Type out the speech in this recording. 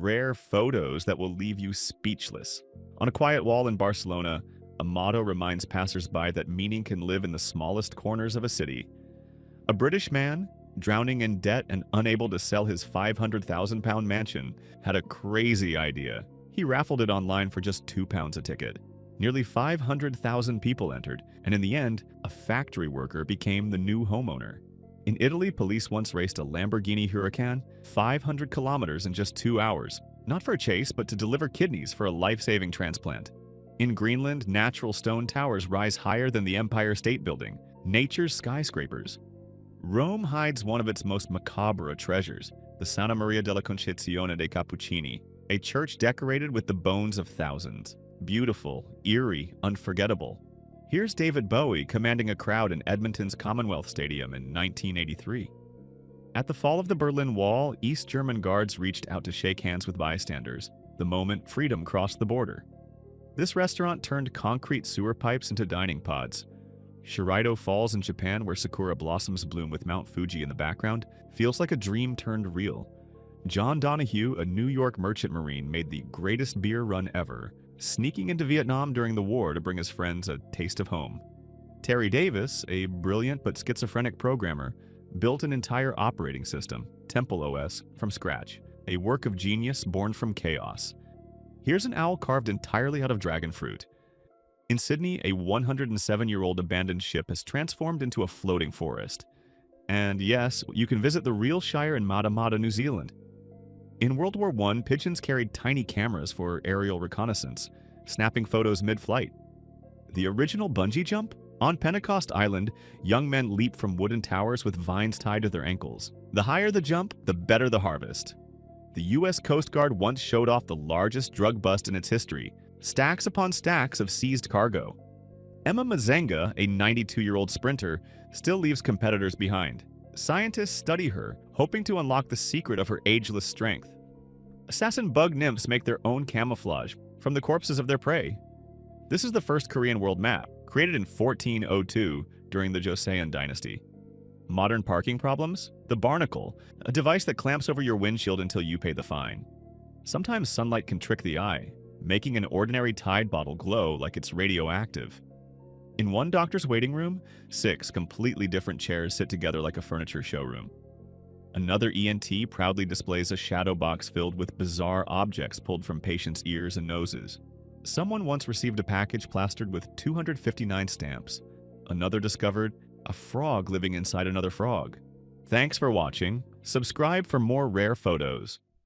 rare photos that will leave you speechless. On a quiet wall in Barcelona, a motto reminds passersby that meaning can live in the smallest corners of a city. A British man, drowning in debt and unable to sell his £500,000 mansion, had a crazy idea. He raffled it online for just £2 a ticket. Nearly 500,000 people entered, and in the end, a factory worker became the new homeowner. In Italy, police once raced a Lamborghini Huracan 500 kilometers in just 2 hours, not for a chase, but to deliver kidneys for a life-saving transplant. In Greenland, natural stone towers rise higher than the Empire State Building, nature's skyscrapers. Rome hides one of its most macabre treasures, the Santa Maria della Concezione dei Cappuccini, a church decorated with the bones of thousands. Beautiful, eerie, unforgettable. Here's David Bowie commanding a crowd in Edmonton's Commonwealth Stadium in 1983. At the fall of the Berlin Wall, East German guards reached out to shake hands with bystanders, the moment freedom crossed the border. This restaurant turned concrete sewer pipes into dining pods. Shiraido Falls in Japan, where sakura blossoms bloom with Mount Fuji in the background, feels like a dream turned real. John Donahue, a New York merchant marine, made the greatest beer run ever, sneaking into Vietnam during the war to bring his friends a taste of home. Terry Davis, a brilliant but schizophrenic programmer, built an entire operating system, Temple OS, from scratch, a work of genius born from chaos. Here's an owl carved entirely out of dragon fruit. In Sydney, a 107-year-old abandoned ship has transformed into a floating forest. And yes, you can visit the real Shire in Matamata, New Zealand. In World War I, pigeons carried tiny cameras for aerial reconnaissance, snapping photos mid-flight. The original bungee jump? On Pentecost Island, young men leap from wooden towers with vines tied to their ankles. The higher the jump, the better the harvest. The U.S. Coast Guard once showed off the largest drug bust in its history, stacks upon stacks of seized cargo. Emma Mazenga, a 92-year-old sprinter, still leaves competitors behind. Scientists study her, hoping to unlock the secret of her ageless strength. Assassin bug nymphs make their own camouflage from the corpses of their prey. This is the first Korean world map, created in 1402 during the Joseon dynasty. Modern parking problems? The barnacle, a device that clamps over your windshield until you pay the fine. Sometimes sunlight can trick the eye, making an ordinary Tide bottle glow like it's radioactive. In one doctor's waiting room, 6 completely different chairs sit together like a furniture showroom. Another ENT proudly displays a shadow box filled with bizarre objects pulled from patients' ears and noses. Someone once received a package plastered with 259 stamps. Another discovered a frog living inside another frog. Thanks for watching. Subscribe for more rare photos.